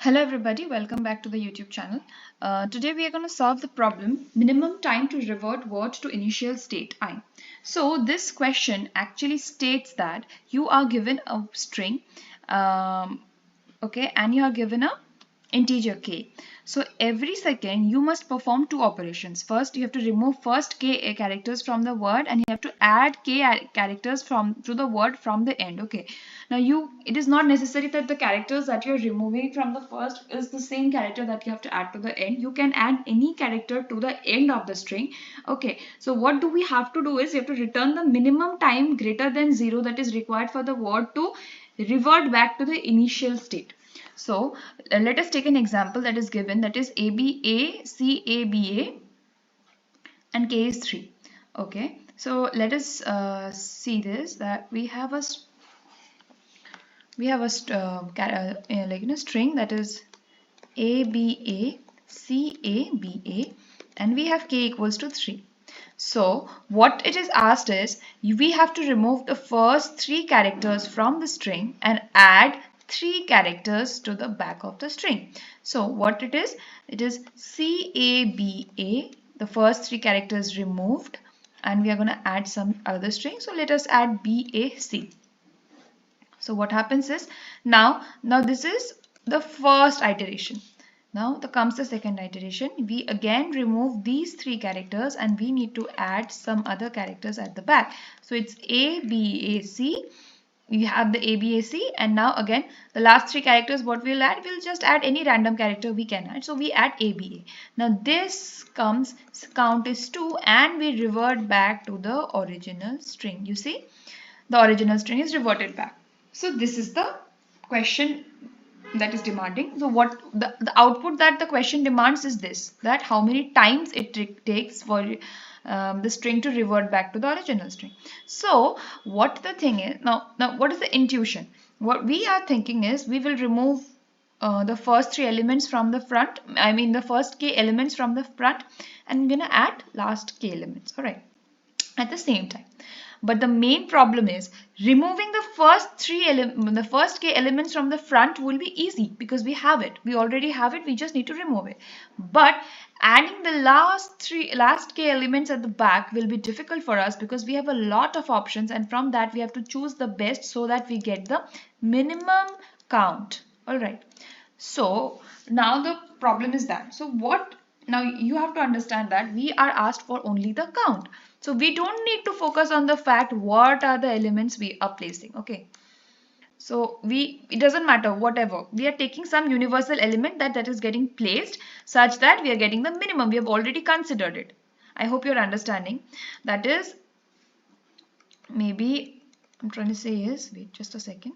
Hello everybody, welcome back to the YouTube channel. Today we are going to solve the problem minimum time to revert word to initial state I. So this question actually states that you are given a string, okay, and you are given a integer k. So every second you must perform two operations. First you have to remove first k characters from the word and you have to add k characters to the word from the end. Okay. Now it is not necessary that the characters that you are removing from the first is the same character that you have to add to the end. You can add any character to the end of the string. Okay. So what do we have to do is you have to return the minimum time greater than 0 that is required for the word to revert back to the initial state. So let us take an example that is given, that is ABA, CABA and K is 3. Okay, so let us see this, that we have a string that is ABA, CABA and we have K equals to 3. So what it is asked is we have to remove the first 3 characters from the string and add 3 characters to the back of the string. So what it is CABA, the first 3 characters removed and we are going to add some other string. So let us add BAC. So what happens is now this is the first iteration. Now comes the second iteration. We again remove these 3 characters and we need to add some other characters at the back. So it's ABAC. We have the ABAC and now again the last 3 characters what we'll add, we'll just add any random character we can add. So we add ABA. Now this count is 2 and we revert back to the original string. You see, the original string is reverted back. So this is the question that is demanding. So what the output that the question demands is this, that how many times it takes for the string to revert back to the original string. So what the thing is, now what is the intuition? What we are thinking is we will remove the first 3 elements from the front, the first k elements from the front, and I'm going to add last k elements, alright, at the same time. But the main problem is removing the first k elements from the front will be easy because we have it. We already have it. We just need to remove it. But adding the last k elements at the back will be difficult for us because we have a lot of options and from that we have to choose the best so that we get the minimum count. Alright. So now the problem is that. So now you have to understand that we are asked for only the count. So we don't need to focus on the fact what are the elements we are placing. Okay. So it doesn't matter whatever. We are taking some universal element that is getting placed such that we are getting the minimum. We have already considered it. I hope you're understanding. That is, maybe I'm trying to say is, wait just a second.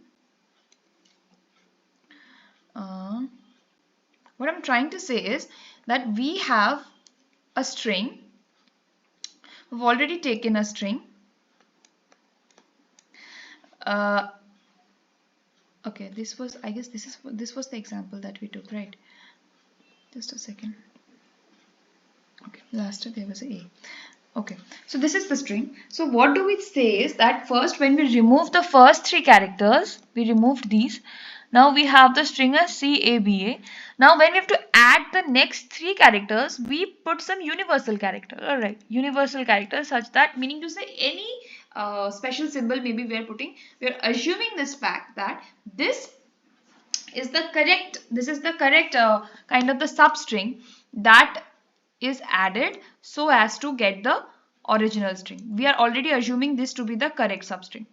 What I'm trying to say is that we have a string. We've already taken a string. Okay, this was the example that we took, right? Just a second. Okay, last there was a. Okay, so this is the string. So what do we say is that first when we remove the first 3 characters, we removed these. Now we have the string as CABA. Now when we have to add the next 3 characters, we put some universal character. Alright, universal character such that, meaning to say any special symbol maybe we are assuming this fact that this is the correct kind of the substring that is added so as to get the original string. We are already assuming this to be the correct substring.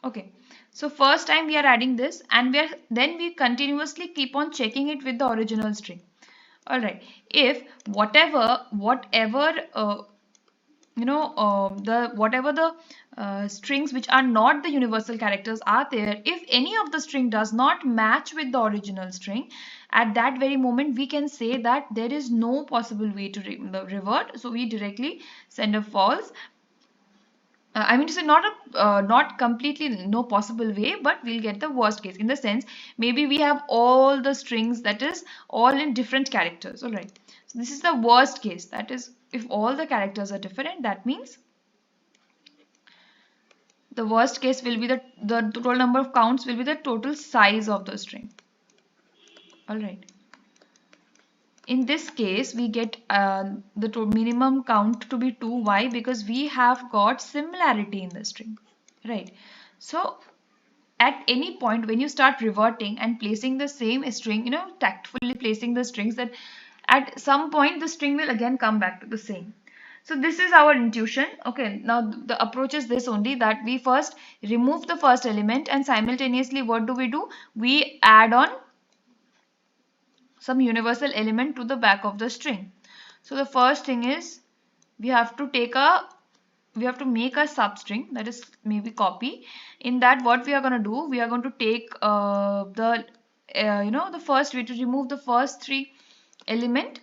Okay. So first time we are adding this and then we continuously keep on checking it with the original string. Alright. If whatever the strings which are not the universal characters are there, if any of the string does not match with the original string, at that very moment we can say that there is no possible way to revert. So we directly send a false. To say not completely no possible way, but we'll get the worst case in the sense maybe we have all the strings that is all in different characters. All right. So this is the worst case. That is, if all the characters are different, that means the worst case will be the total number of counts will be the total size of the string. All right. In this case, we get the minimum count to be 2. Why? Because we have got similarity in the string, right? So at any point when you start reverting and placing the same string, tactfully placing the strings, that at some point the string will again come back to the same. So this is our intuition. Okay, now the approach is this only, that we first remove the first element and simultaneously what do? We add on some universal element to the back of the string. So the first thing is we have to make a substring, that is maybe copy. In that, what we are going to do, we are going to take the first way to remove the first 3 element.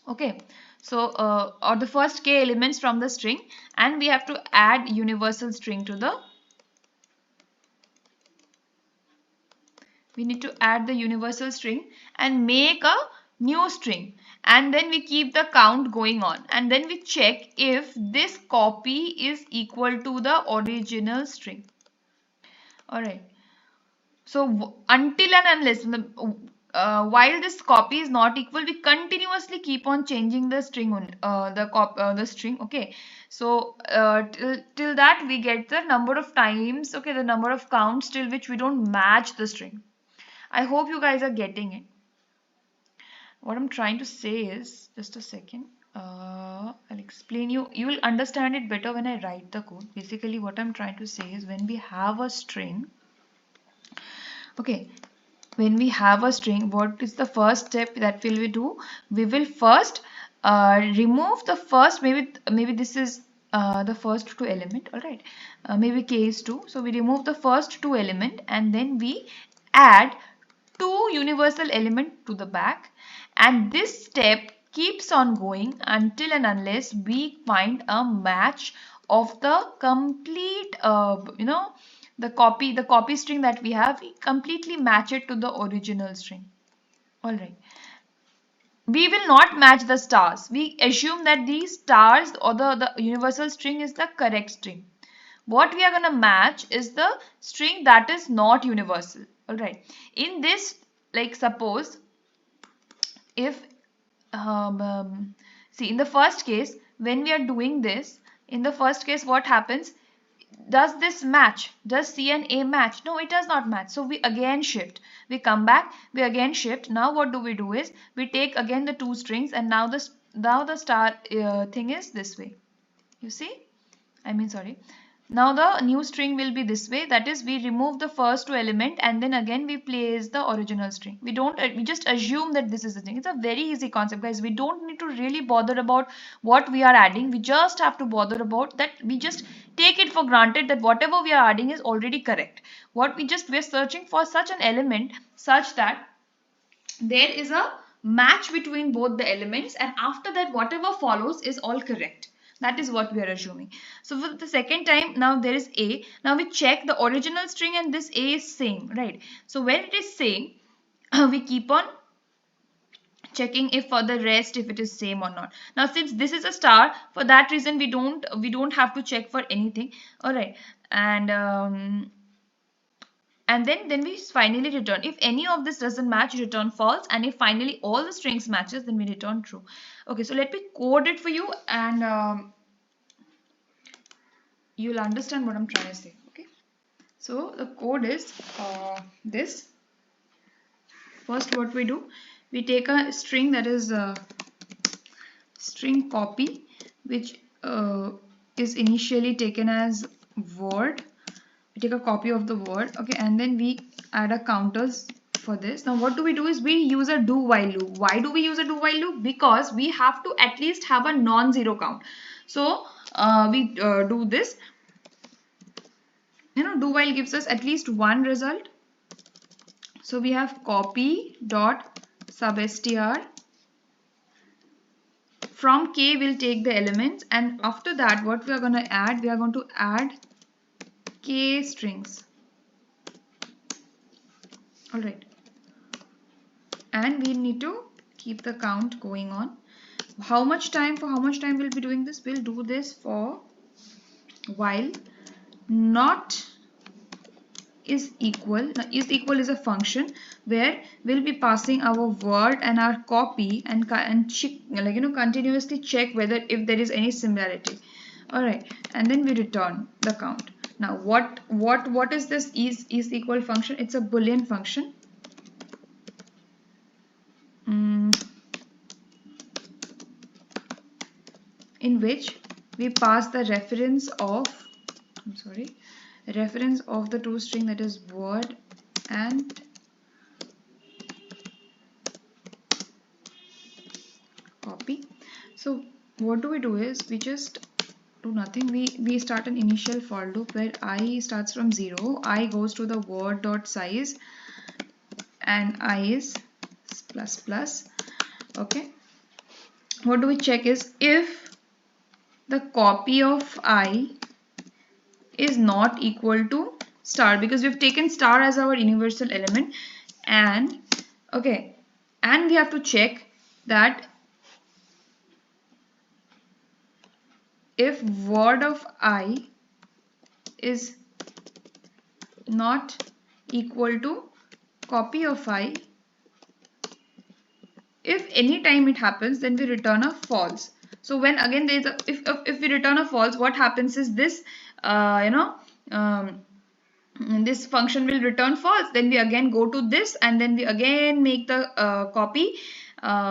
Okay, so or the first k elements from the string, and we have to add universal string to the. We need to add the universal string and make a new string, and then we keep the count going on, and then we check if this copy is equal to the original string. All right. So until and unless while this copy is not equal, we continuously keep on changing the string on the string. Okay. So till that we get the number of times, okay, the number of counts till which we don't match the string. I hope you guys are getting it. What I'm trying to say is, just a second, I'll explain you. You will understand it better when I write the code. Basically, what I'm trying to say is, when we have a string, okay, when we have a string, what is the first step that will we do? We will first remove the first, maybe this is the first 2 element, all right, maybe k is 2, so we remove the first 2 element and then we add 2 universal element to the back, and this step keeps on going until and unless we find a match of the complete the copy string that we have. We completely match it to the original string. All right, we will not match the stars. We assume that these stars or the universal string is the correct string. What we are going to match is the string that is not universal. All right, in this, like, suppose if see, in the first case, when we are doing this, in the first case, what happens? Does this match? Does C and A match? No, it does not match. So we again shift. We come back, we again shift. Now what do is, we take again the 2 strings, and now the star thing is this way. You see? Sorry. Now the new string will be this way, that is, we remove the first 2 element and then again we place the original string. We just assume that this is the thing. It's a very easy concept, guys. We don't need to really bother about what we are adding. We just have to bother about that. We just take it for granted that whatever we are adding is already correct. We're searching for such an element such that there is a match between both the elements, and after that whatever follows is all correct. That is what we are assuming. So for the second time, now there is A. Now we check the original string and this A is same, right? So when it is same, we keep on checking if for the rest, if it is same or not. Now since this is a star, for that reason we don't have to check for anything. All right, and then we finally return. If any of this doesn't match, return false, and if finally all the strings matches, then we return true. Okay, so let me code it for you, and you'll understand what I'm trying to say. Okay, so the code is this. First, what we do, we take a string, that is string copy, which is initially taken as word. We take a copy of the word, okay, and then we add a counters for this. Now what do is we use a do while loop. Why do we use a do while loop? Because we have to at least have a non-zero count. So we do this. Do while gives us at least one result. So we have copy dot substr. From k we'll take the elements, and after that what we are going to add? We are going to add k strings. All right, and we need to keep the count going on. For how much time we'll be doing this? We'll do this for while not is equal. Now is equal is a function where we'll be passing our word and our copy and check, like, you know, continuously check whether if there is any similarity. All right, and then we return the count. Now what is this is equal function? It's a Boolean function. In which we pass the reference of reference of the toString, that is word and copy. So what do we do is we just do nothing. We start an initial for loop where I starts from 0, I goes to the word dot size and I is plus plus. Okay, what do we check is if the copy of I is not equal to star, because we've taken star as our universal element, and okay, and we have to check that if word of I is not equal to copy of I, if any time it happens, then we return a false. So when again there is a, if we return a false, what happens is this this function will return false. Then we again go to this and then we again make the copy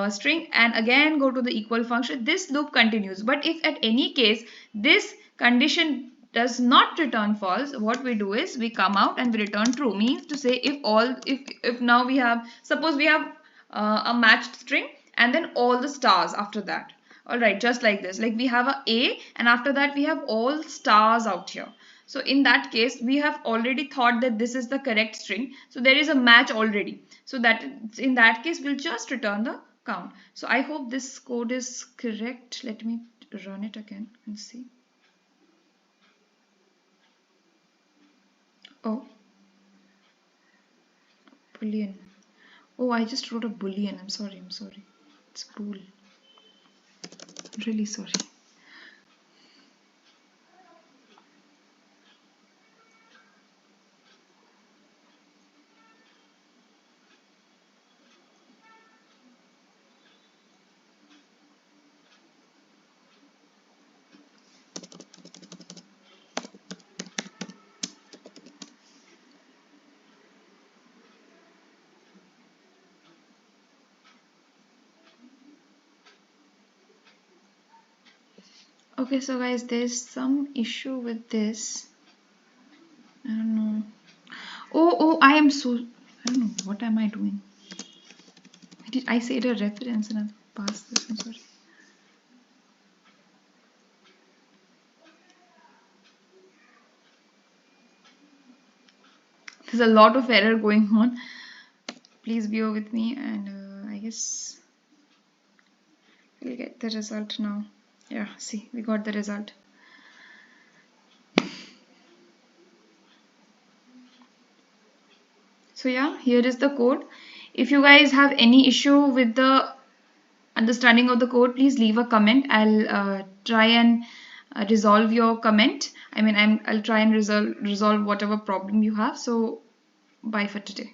string and again go to the equal function. This loop continues. But if at any case this condition does not return false, what we do is we come out and we return true. Means to say if now we have, suppose we have a matched string and then all the stars after that. Alright, just like this, like we have a and after that we have all stars out here. So in that case we have already thought that this is the correct string, so there is a match already. So that in that case we'll just return the count. So I hope this code is correct. Let me run it again and see. Oh, Boolean. Oh, I just wrote a Boolean. I'm sorry. It's bool. Really sorry. Okay, so guys, there's some issue with this. I don't know. Oh, I don't know. What am I doing? I said a reference and I've passed this. I'm sorry. There's a lot of error going on. Please bear with me, and I guess we'll get the result now. Yeah, see, we got the result. So yeah, here is the code. If you guys have any issue with the understanding of the code, please leave a comment. I'll try and resolve your comment. I mean, I'll try and resolve whatever problem you have. So bye for today.